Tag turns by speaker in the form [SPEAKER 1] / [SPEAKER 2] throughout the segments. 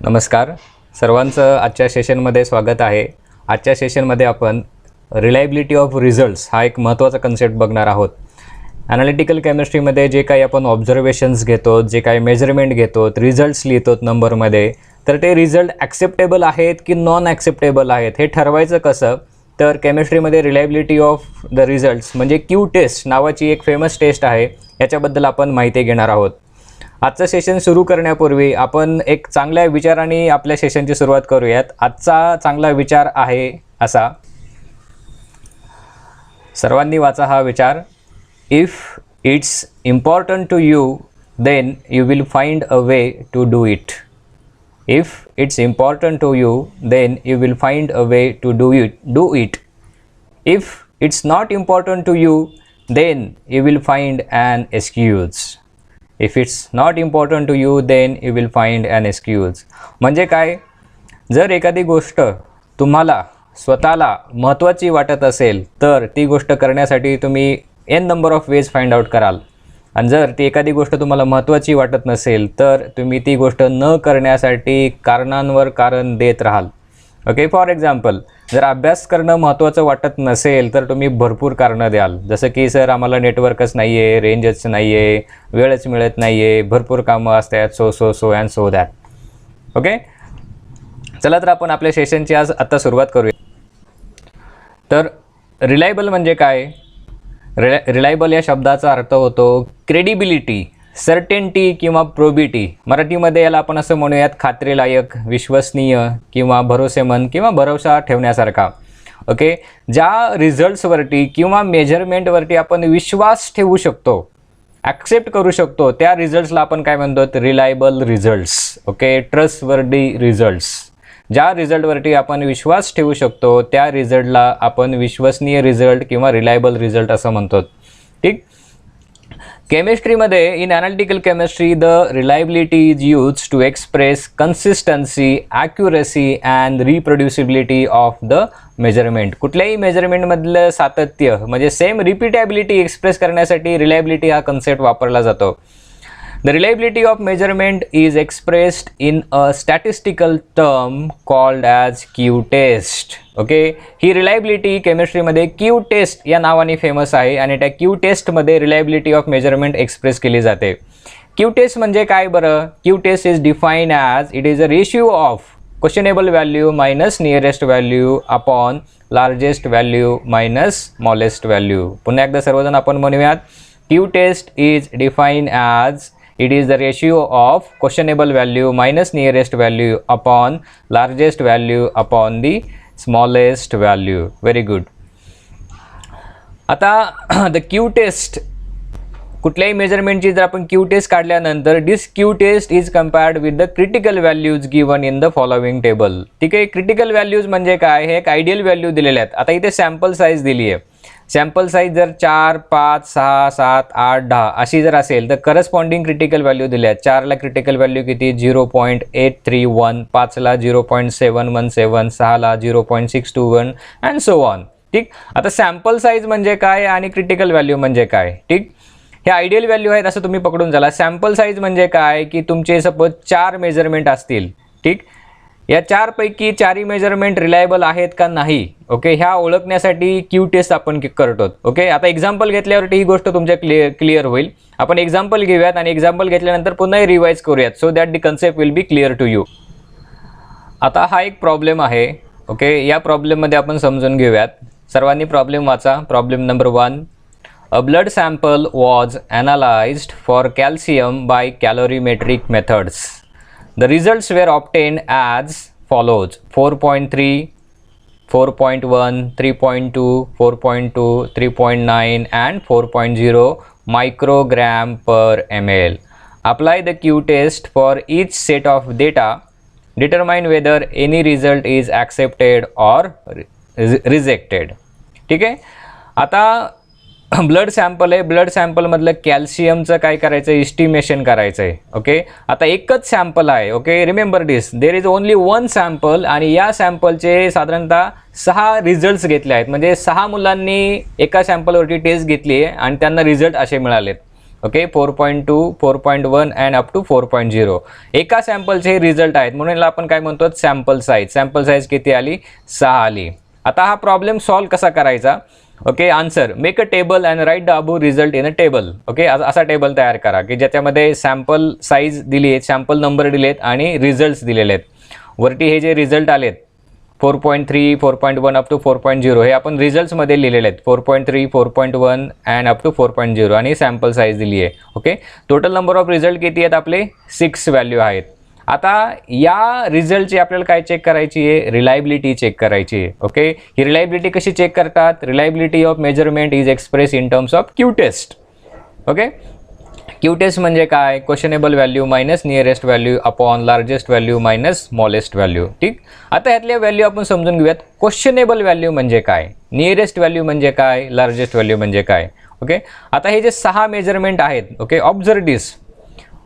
[SPEAKER 1] नमस्कार सर्वांचं आजच्या सेशनमध्ये स्वागत आहे। आजच्या सेशनमध्ये आपण रिलायबिलिटी ऑफ रिझल्ट्स हा एक महत्त्वाचा कन्सेप्ट बघणार आहोत। ॲनालिटिकल केमिस्ट्रीमध्ये जे काही आपण ऑब्झर्वेशन्स घेतो, जे काही मेजरमेंट घेतो, रिझल्ट्स लिहितो नंबरमध्ये, तर ते रिझल्ट ॲक्सेप्टेबल आहेत की नॉन ॲक्सेप्टेबल आहेत हे ठरवायचं कसं? तर केमिस्ट्रीमध्ये रिलायबिलिटी ऑफ द रिझल्ट्स म्हणजे क्यू टेस्ट नावाची एक फेमस टेस्ट आहे, याच्याबद्दल आपण माहिती घेणार आहोत। आजचं सेशन सुरू करण्यापूर्वी आपण एक चांगल्या विचाराने आपल्या सेशनची सुरुवात करूयात। आजचा चांगला विचार आहे असा, सर्वांनी वाचा हा विचार। If it's important to you then you will find a way to do it. If it's important to you then you will find a way to do it. If it's not important to you then you will find an excuse. If it's not important to you then you will find an excuse. म्हणजे काय? जर एखादी गोष्ट तुम्हाला स्वतःला महत्त्वाची वाटत असेल तर ती गोष्ट करण्यासाठी तुम्ही N number of ways find out कराल, आणि जर ती एखादी गोष्ट तुम्हाला महत्त्वाची वाटत नसेल तर तुम्ही ती गोष्ट न करण्यासाठी कारणांवर कारण देत राहाल। ओके, फॉर एक्झाम्पल, जर अभ्यास करणं महत्त्वाचं वाटत नसेल तर तुम्ही भरपूर कारणं द्याल, जसं की सर आम्हाला नेटवर्कच नाही आहे, रेंजच नाही आहे, वेळच मिळत नाही आहे, भरपूर कामं असतात, so and so that. Okay, चला तर आपण आपल्या सेशनची आता सुरुवात करूया। तर रिलायबल म्हणजे काय? रिलायबल या शब्दाचा अर्थ होतो क्रेडिबिलिटी, सर्टेनिटी किंवा प्रोबिटी। मराठीमध्ये याला आपण असं म्हणूयात खात्रीलायक, विश्वसनीय किंवा भरोसेमंद किंवा भरोसा ठेवण्यासारखा। ओके, ज्या रिझल्ट्सवरती किंवा मेजरमेंटवरती आपण विश्वास ठेवू शकतो, ॲक्सेप्ट करू शकतो, त्या रिझल्ट्सला आपण काय म्हणतो? Reliable results. Okay, trustworthy results. ज्या रिझल्टवरती आपण विश्वास ठेवू शकतो त्या रिझल्टला आपण विश्वसनीय रिझल्ट किंवा रिलायबल रिझल्ट असं म्हणतो। ठीक, केमिस्ट्रीमध्ये in analytical chemistry the reliability is use to express consistency, accuracy and reproducibility of the measurement. कुठल्याही मेजरमेंटमधलं सातत्य म्हणजे सेम रिपीटेबिलिटी एक्सप्रेस करण्यासाठी रिलायबिलिटी हा कन्सेप्ट वापरला जातो। The reliability of measurement is expressed in a statistical term called as Q test. Okay, ही reliability केमिस्ट्रीमध्ये Q टेस्ट या नावाने फेमस आहे आणि त्या Q टेस्टमध्ये रिलायबिलिटी ऑफ मेजरमेंट एक्सप्रेस केली जाते। Q टेस्ट म्हणजे काय बरं? Q test is defined as it is a ratio of questionable value minus nearest value upon largest value minus smallest value. पुन्हा एकदा सर्वजण आपण म्हणूयात, Q test is defined as it is the ratio of questionable value minus nearest value upon largest value upon the smallest value. Very good. आता the Q test, कुठल्याही मेजरमेंटची जर आपण Q test काढल्यानंतर this Q test is compared with the critical values given in the following table. ठीक आहे, critical values म्हणजे काय? हे एक आयडियल व्हॅल्यू दिलेले आहेत। आता इथे सॅम्पल साईज दिली आहे। सॅम्पल साईज जर 4, 5, 6, 7, 8, 10 अशी जर असेल तर करस्पॉन्डिंग क्रिटिकल व्हॅल्यू दिल्या आहेत। 4ला क्रिटिकल व्हॅल्यू किती? 0.831, 5ला 0.717, 6ला 0.621 अँड सो ऑन। ठीक, आता सॅम्पल साईज म्हणजे काय आणि क्रिटिकल व्हॅल्यू म्हणजे काय? ठीक, हे आयडियल व्हॅल्यू आहेत असं तुम्ही पकडून झाला। सॅम्पल साईज म्हणजे काय की तुमचे सपोज 4 मेजरमेंट असतील। ठीक, या 4 पैकी 4ही मेजरमेंट रिलायबल आहेत का नाही, ओके, ह्या ओळखण्यासाठी Q टेस्ट आपण करतो। ओके, आता एक्झाम्पल घेतल्यावरती ही गोष्ट तुमच्या क्लिअर होईल। आपण एक्झाम्पल घेऊयात आणि एक्झाम्पल घेतल्यानंतर पुन्हा रिवाइज करूयात so that the concept will be clear to you. आता हा एक प्रॉब्लेम आहे। ओके, या प्रॉब्लेममध्ये आपण समजून घेऊयात। सर्वांनी प्रॉब्लेम वाचा। Problem number 1, a blood sample was analyzed for calcium by calorimetric methods. The results were obtained as follows: 4.3, 4.1, 3.2, 4.2, 3.9 and 4.0 microgram per ml. Apply the Q test for each set of data. Determine whether any result is accepted or rejected. ठीक आहे, आता blood sample आहे। Blood सॅम्पलमधलं कॅल्शियमचं काय करायचं? Estimation करायचं आहे। Okay, आता एकच सॅम्पल आहे। Okay, remember this, there is only 1 sample आणि या सॅम्पलचे साधारणतः 6 रिझल्ट्स घेतले आहेत। म्हणजे 6 मुलांनी एका सॅम्पलवरती टेस्ट घेतली आहे आणि त्यांना रिझल्ट असे मिळालेत। ओके 4.2 4.1 अँड अप टू 4.0 एका सॅम्पलचे हे रिझल्ट आहेत म्हणून याला आपण काय म्हणतो सॅम्पल साईज किती आली 6 आली. आता हा प्रॉब्लेम सॉल्व कसा करायचा okay answer make a table and write the above result in a table. Okay असा टेबल तयार करा की ज्याच्यामध्ये सॅम्पल साईज दिली आहे सॅम्पल नंबर दिले आहेत आणि रिझल्ट्स दिलेले आहेत. वरती हे जे रिझल्ट आलेत 4.3 4.1 अप टू 4.0 हे आपण रिझल्ट्समध्ये लिहिलेले आहेत 4.3 4.1 अँड अप टू 4.0 आणि सॅम्पल साईज दिली आहे. Okay total number of result किती आहेत आपले 6 व्हॅल्यू आहेत. आता या रिझल्टची आपल्याला काय चेक करायची आहे रिलायबिलिटी चेक करायची आहे. ओके ही रिलायबिलिटी कशी चेक करतात reliability of measurement is express in terms of Q test. Okay Q test म्हणजे काय questionable value minus nearest value upon largest value minus smallest value. ठीक आता ह्यातल्या व्हॅल्यू आपण समजून घेऊयात. क्वेश्चनेबल व्हॅल्यू म्हणजे काय नियरेस्ट व्हॅल्यू म्हणजे काय लार्जेस्ट व्हॅल्यू म्हणजे काय. ओके आता हे जे 6 मेजरमेंट आहेत ओके ऑब्झर्व दिस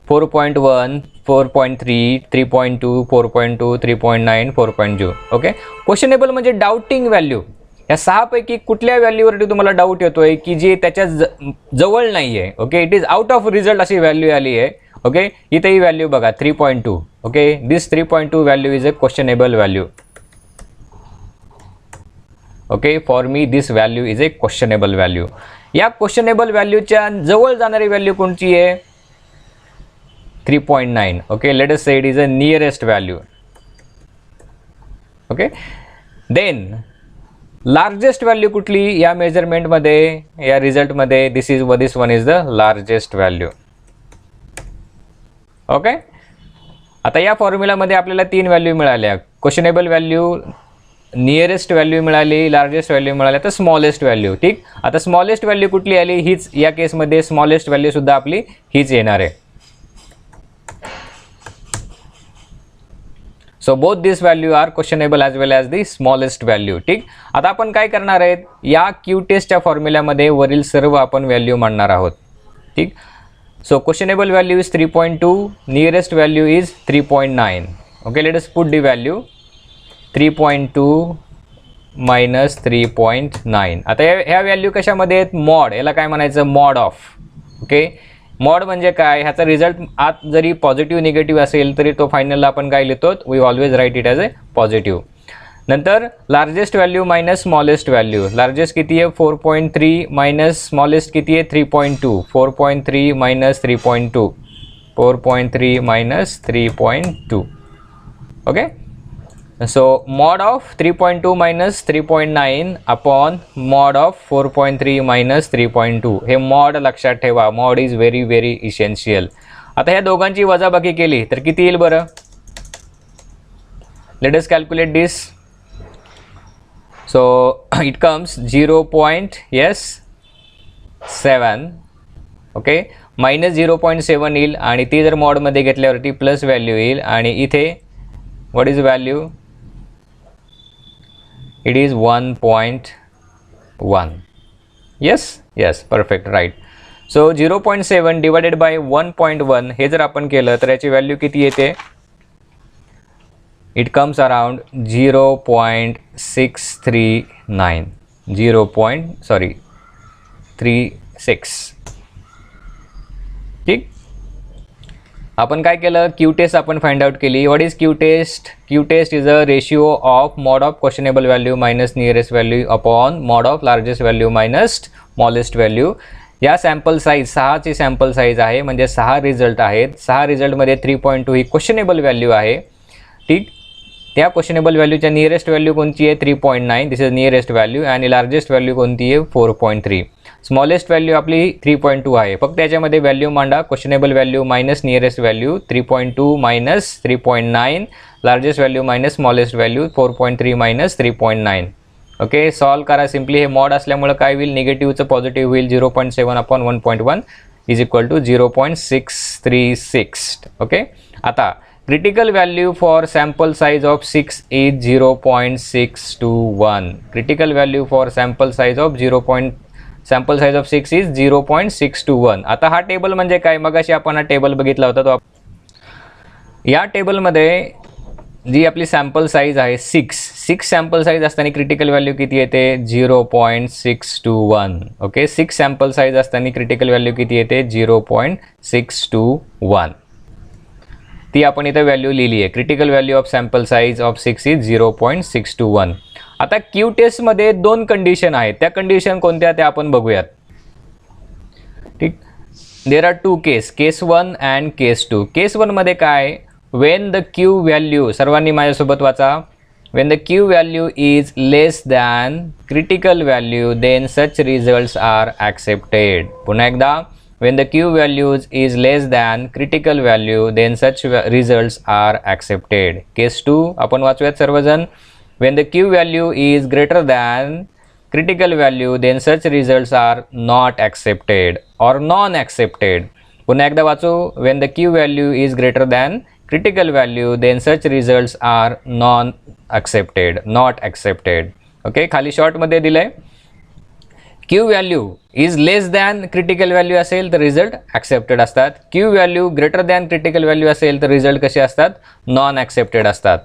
[SPEAKER 1] 4.1 4.3 3.2 4.2 3.9 4.0 ओके क्वेश्चनेबल म्हणजे डाउटिंग व्हॅल्यू. या 6 पैकी कुठल्या व्हॅल्यूवरती तुम्हाला डाऊट येतोय की जी त्याच्या जवळ नाही आहे okay it is out of result अशी व्हॅल्यू आली आहे. ओके इथे ही व्हॅल्यू बघा 3.2 okay this 3.2 value is a questionable value. Okay for me this value is a questionable value. या क्वेश्चनेबल व्हॅल्यूच्या जवळ जाणारी व्हॅल्यू कोणती आहे 3.9 okay let us say it is a nearest value. Okay then largest value कुठली या मेजरमेंटमध्ये या रिझल्टमध्ये this one is the largest value. Okay आता या फॉर्म्युलामध्ये आपल्याला 3 व्हॅल्यू मिळाल्या क्वेश्चनेबल व्हॅल्यू नियरेस्ट व्हॅल्यू मिळाली लार्जेस्ट व्हॅल्यू मिळाली तर स्मॉलेस्ट व्हॅल्यू. ठीक आता स्मॉलेस्ट व्हॅल्यू कुठली आली हीच या केसमध्ये स्मॉलेस्ट व्हॅल्यू सुद्धा आपली हीच येणार आहे. So both this value are questionable as well as the smallest value. ठीक आता आपण काय करणार आहेत या क्यू टेस्टच्या फॉर्म्युल्यामध्ये वरील सर्व आपण व्हॅल्यू मांडणार आहोत. ठीक so questionable value is 3.2 nearest value is 3.9 okay let us put the value 3.2 minus 3.9. आता ह्या व्हॅल्यू कशामध्ये आहेत मॉड याला काय म्हणायचं मॉड ऑफ. ओके मॉड म्हणजे काय ह्याचा रिझल्ट आत जरी पॉझिटिव्ह निगेटिव्ह असेल तरी तो फायनलला आपण काय लिहितो we always write it as a positive. नंतर largest value minus smallest value largest किती आहे 4.3 मायनस स्मॉलेस्ट किती आहे 3.2 4.3 minus 3.2 4.3 minus 3.2. Okay so mod of 3.2 minus 3.9 upon mod of 4.3 minus 3.2 हे मॉड लक्षात ठेवा mod is very very essential. आता ह्या दोघांची वजाबाकी केली तर किती येईल बरं let us calculate this. So it comes 0.7 okay minus 0.7 येईल आणि ती जर मॉडमध्ये घेतल्यावरती प्लस व्हॅल्यू येईल आणि इथे what is value it is 1.1 yes perfect right. so 0.7 divided by 1.1 हे जर आपण केलं तर याची व्हॅल्यू किती येते it comes around 0.36. ठीक आपण काय केलं क्यू टेस्ट आपण फाइंड आउट केली. What is Q test Q test is a ratio of mod of questionable value minus nearest value upon mod of largest value minus smallest value. या sample size 6ची sample size आहे म्हणजे 6 result आहेत 6 रिझल्टमध्ये 3.2 ही questionable value आहे. ठीक त्या questionable व्हॅल्यूच्या nearest value कोणती आहे 3.9 दिस इज नियरेस्ट व्हॅल्यू आणि लार्जेस्ट व्हॅल्यू कोणती आहे 4.3. स्मॉलेस्ट व्हॅल्यू आपली 3.2 आहे फक्त याच्यामध्ये व्हॅल्यू मांडा questionable value minus nearest value 3.2 minus 3.9 largest value minus smallest value 4.3 minus 3.9. Okay solve करा सिम्पली हे मॉड असल्यामुळे काय होईल निगेटिव्हचं पॉझिटिव्ह होईल 0.7 upon 1.1 is equal to 0.636. Okay आता critical value for sample size of 6 is 0.621. critical value for sample size of 6 is 0.621. आता हा टेबल म्हणजे काय मगाशी आपण हा टेबल बघितला होता तो या टेबलमध्ये जी आपली सॅम्पल साईज आहे 6 सॅम्पल साईज असताना क्रिटिकल व्हॅल्यू किती येते 0.621. ओके 6 सॅम्पल साईज असताना क्रिटिकल व्हॅल्यू किती येते 0.621. ती आपण इथे व्हॅल्यू लिहिली आहे. Critical value of sample size of 6 is 0.621. आता क्यू टेस्टमध्ये 2 कंडिशन आहेत. त्या कंडिशन कोणत्या त्या आपण बघूयात. ठीक, देर आर 2 केस 1 अँड केस 2. केस 1 मध्ये काय, वेन द क्यू व्हॅल्यू, सर्वांनी माझ्यासोबत वाचा, when the Q value is less than critical value then such results are accepted. पुन्हा एकदा, when the q values is less than critical value then such results are accepted. Case 2 आपण वाचूयात सर्वजण. when the q value is greater than critical value then such results are not accepted or non accepted. पुन्हा एकदा वाचू, when the q value is greater than critical value then such results are non accepted, not accepted. Okay, खाली short मध्ये दिलंय, Q value is less than critical value असेल तर result accepted असतात. Q value greater than critical value असेल तर result कसे असतात, नॉन ॲक्सेप्टेड असतात.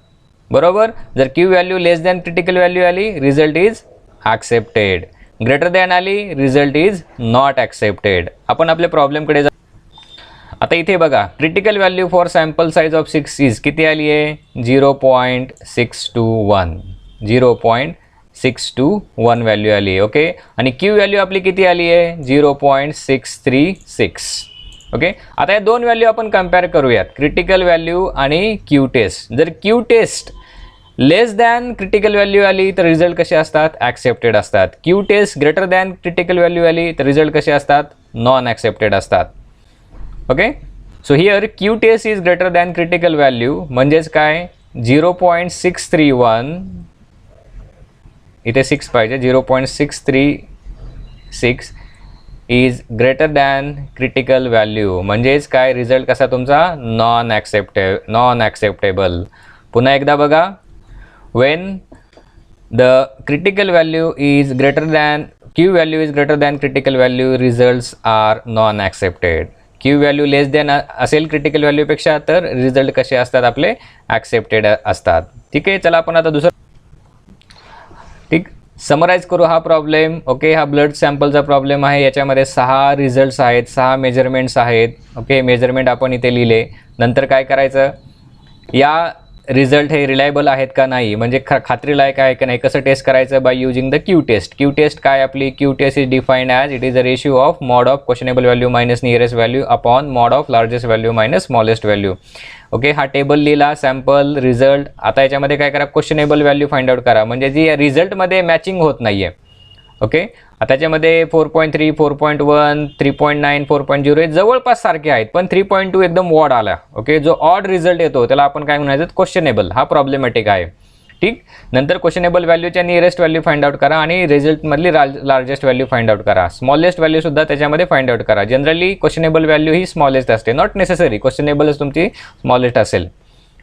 [SPEAKER 1] बरोबर, जर Q value less than critical value आली result is accepted, greater than आली रिझल्ट इज नॉट ॲक्सेप्टेड. आपण आपल्या प्रॉब्लेमकडे जा. आता इथे बघा, critical value for sample size of 6 is किती आली आहे 0.621. 0.621 व्हॅल्यू आली आहे. ओके, आणि क्यू व्हॅल्यू आपली किती आली आहे 0.636. ओके, आता या 2 व्हॅल्यू आपण कम्पेअर करूयात, क्रिटिकल व्हॅल्यू आणि क्यू टेस्ट. जर Q test less than critical value आली तर रिझल्ट कसे असतात, ॲक्सेप्टेड असतात. Q test greater than critical value आली तर रिझल्ट कसे असतात, नॉन ॲक्सेप्टेड असतात. Okay, so here Q test is greater than critical value म्हणजेच काय 0.631, इथे 6 पाहिजे, 0.636 is greater than critical value म्हणजेच काय रिझल्ट कसा तुमचा नॉन ॲक्सेप्टेबल. पुन्हा एकदा बघा, when the critical value is greater than Q value is greater than critical value results are non accepted. Q value less than असेल क्रिटिकल व्हॅल्यूपेक्षा तर रिझल्ट कसे असतात आपले ॲक्सेप्टेड असतात. ठीक आहे, चला आपण आता दुसरं, ठीक, समराइज करू हा प्रॉब्लेम. ओके, हा ब्लड सॅम्पलचा प्रॉब्लेम आहे. याच्यामध्ये 6 रिझल्ट्स आहेत, 6 मेजरमेंट्स आहेत. ओके, मेजरमेंट आपण इथे लिहिले. नंतर काय करायचं, या रिझल्ट हे रिलायबल आहेत का नाही म्हणजे खात्रीलायक आहे का नाही कसं टेस्ट करायचं, by using the Q test. Q test काय आपली, Q test is defined as it is a ratio of mod of questionable value minus nearest value upon mod of largest value minus smallest value. Okay, हा table लिहिला, sample, result. आता याच्यामध्ये काय करा, questionable value find out करा म्हणजे जी रिझल्टमध्ये matching होत नाही आहे. ओके, आता त्याच्यामध्ये 4.3, 4.1, 3.9, 4.0 हे जवळपास सारखे आहेत, पण 3.2 एकदम ऑड आला. ओके, जो ऑड रिझल्ट येतो त्याला आपण काय म्हणायचं, क्वेश्चनेबल. हा प्रॉब्लेमॅटिक आहे. ठीक, नंतर क्वेश्चनेबल व्हॅल्यूच्या नियरेस्ट व्हॅल्यू फाइंड आउट करा आणि रिझल्टमधली लार्जेस्ट व्हॅल्यू फाइंड आउट करा. स्मॉलेस्ट व्हॅल्यू सुद्धा त्याच्यामध्ये फाइंड आउट करा. जनरली क्वेश्चनेबल व्हॅल्यू ही स्मॉलेस्ट असते, नॉट नेसेसरी क्वेश्चनेबलच तुमची स्मॉलेस्ट असेल.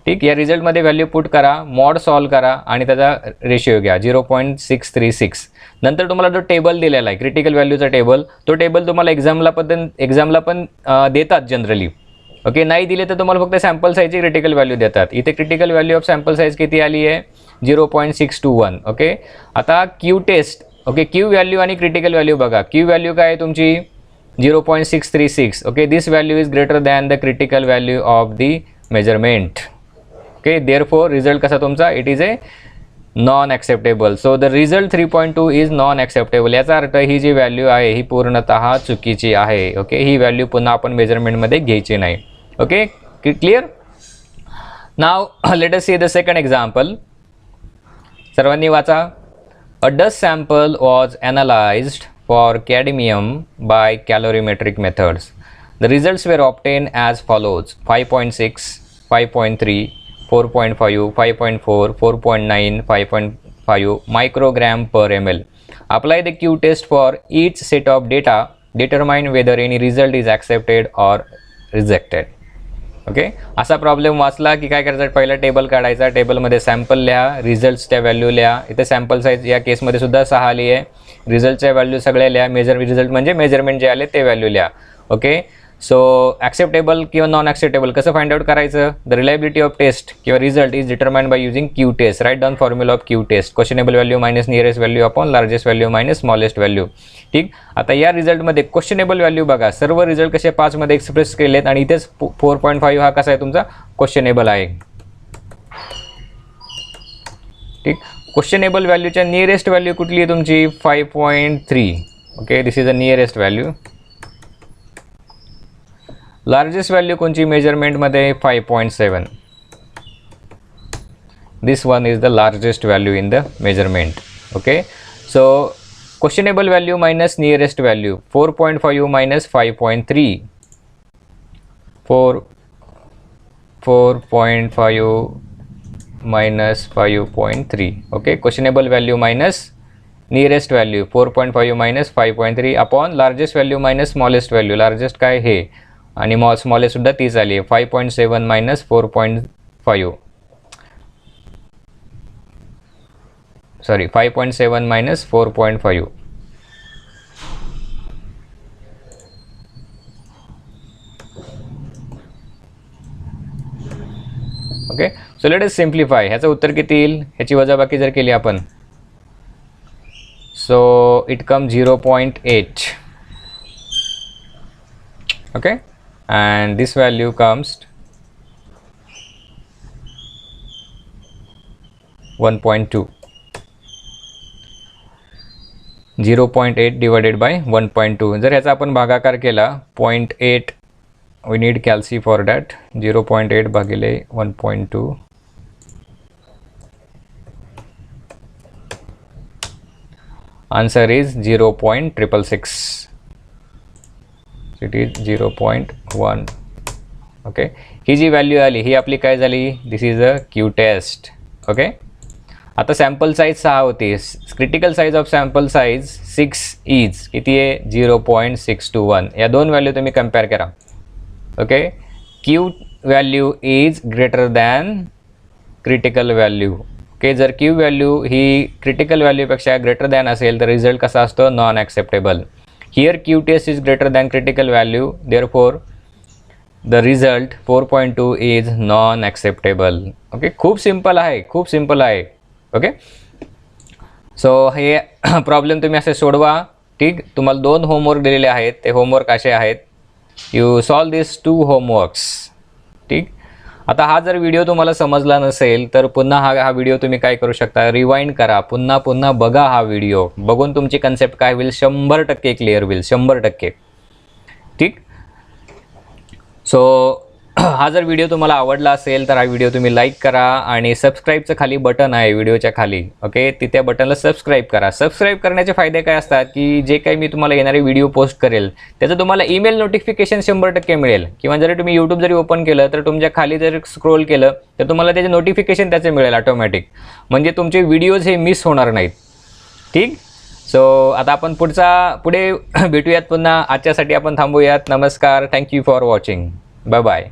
[SPEAKER 1] ठीक, या रिझल्टमध्ये व्हॅल्यू पुट करा, मॉड सॉल्व करा आणि त्याचा रेशिओ घ्या 0.636. नंतर तुम्हाला जो टेबल दिलेला आहे क्रिटिकल व्हॅल्यूचा टेबल, तो टेबल तुम्हाला एक्झामला पण देतात जनरली. ओके, नाही दिले तर तुम्हाला फक्त सॅम्पल साईजची क्रिटिकल व्हॅल्यू देतात. इथे critical value of sample size किती आली आहे 0.621. ओके, आता Q test. Okay, Q value आणि क्रिटिकल व्हॅल्यू बघा. क्यू व्हॅल्यू काय आहे तुमची 0.636. Okay, this value is greater than the critical value of the measurement. Okay, therefore result कसा तुमचा, it is a non acceptable. So the result 3.2 is non acceptable. याचा अर्थ ही G value आहे ही पूर्णतः चुकीची आहे. ओके, ही व्हॅल्यू पुन्हा आपण मेजरमेंटमध्ये घ्यायची नाही. Okay, clear. Now let us see the second example. सर्वांनी वाचा. A dust sample was analysed for cadmium by colorimetric methods. The results were obtain as follows 5.6, 5.3, 4.5, 5.4, 4.9, 5.5 microgram per ml. Apply the Q test for each set of data. Determine whether any result is accepted or rejected. Okay, असा problem वाचला की काय करायचं, पहिला table काढायचा, टेबलमध्ये sample लिहा, रिझल्ट्सच्या value लिहा. इथे सॅम्पल साईज या केसमध्ये सुद्धा 6 आली आहे. रिझल्टच्या व्हॅल्यू सगळ्या लिहा. रिझल्ट म्हणजे मेजरमेंट जे आले ते व्हॅल्यू लिहा. ओके, सो ॲक्सेप्टेबल किंवा नॉन ॲक्सेप्टेबल कसं फाइंड आउट करायचं? द रिलायबिलिटी ऑफ टेस्ट किंवा result is determined by using Q test. Write down formula of Q test. Questionable value minus nearest value upon largest value minus smallest value. ठीक. आता या रिझल्टमध्ये questionable value बघा, सर्व result कसे 5 मध्ये express केलेत आणि इथेच 4.5 हा कसा आहे तुमचा क्वेश्चनेबल आहे. ठीक. क्वेश्चनेबल व्हॅल्यूच्या नियरेस्ट व्हॅल्यू कुठली आहे तुमची? 5.3. Okay, this is the nearest value. Largest value कोणची मेजरमेंटमध्ये? 5.7. This one is the largest value in the measurement. Okay, so questionable value minus nearest value 4.5 minus 5.3. 4.5 minus 5.3. Okay, questionable value minus nearest value 4.5 minus 5.3 upon largest value minus smallest value. Largest काय हे आणि smallest सुद्धा तीच आली आहे. 5.7 minus 4.5 sorry 5.7 minus 4.5. Okay, so let us simplify. ह्याचं उत्तर किती येईल? ह्याची वजाबाकी जर केली आपण, so it come 0.8. Okay, and this value comes 1.2. 0.8 divided by 1.2. जर ह्याचा आपण भागाकार केला 0.8, we need calci for that. 0.8 भागिले 1.2. Answer is 0.666. It is 0.1. Okay, ही जी व्हॅल्यू आली ही आपली काय झाली? This is a Q test. Okay, आता सॅम्पल साईज 6 होती. Critical size of sample size 6 is किती आहे? 0.621. या दोन व्हॅल्यू तुम्ही कम्पेअर करा. Okay, Q value is greater than critical value. Okay, जर क्यू व्हॅल्यू ही क्रिटिकल व्हॅल्यूपेक्षा ग्रेटर दॅन असेल तर रिझल्ट कसा असतो? Non acceptable. Here Q test is greater than critical value, therefore the result 4.2 is non-acceptable. Okay, खूप simple आहे, खूप सिंपल आहे. ओके, सो हे प्रॉब्लेम तुम्ही असे सोडवा. ठीक, तुम्हाला 2 होमवर्क दिलेले आहेत. ते होमवर्क असे आहेत, यू सॉल्व दिस 2 होमवर्क्स. ठीक. आता हा जर व्हिडिओ तुम्हाला समजला नसेल तर पुन्हा हा व्हिडिओ तुम्ही काय करू शकता? रिवाइंड करा, पुन्हा बघा हा व्हिडिओ. बघून तुमची कन्सेप्ट काय होईल? 100% क्लिअर होईल, 100%. ठीक. सो हा जर व्हिडिओ तुम्हाला आवडला असेल तर हा व्हिडिओ तुम्ही लाईक करा आणि सबस्क्राईबचं खाली बटन आहे व्हिडिओच्या खाली. ओके, त्या बटनला सबस्क्राईब करा. सबस्क्राईब करण्याचे फायदे काय असतात की जे काही मी तुम्हाला येणारे व्हिडिओ पोस्ट करेल त्याचं तुम्हाला ईमेल नोटिफिकेशन 100% मिळेल. किंवा जरी तुम्ही यूट्यूब जरी ओपन केलं तर तुमच्या खाली जर स्क्रोल केलं तर तुम्हाला त्याचे नोटिफिकेशन त्याचे मिळेल ऑटोमॅटिक. म्हणजे तुमचे व्हिडिओज हे मिस होणार नाहीत. ठीक. सो आता आपण पुढे भेटूयात पुन्हा. आजच्यासाठी आपण थांबूयात. नमस्कार. Thank you for watching. Bye bye.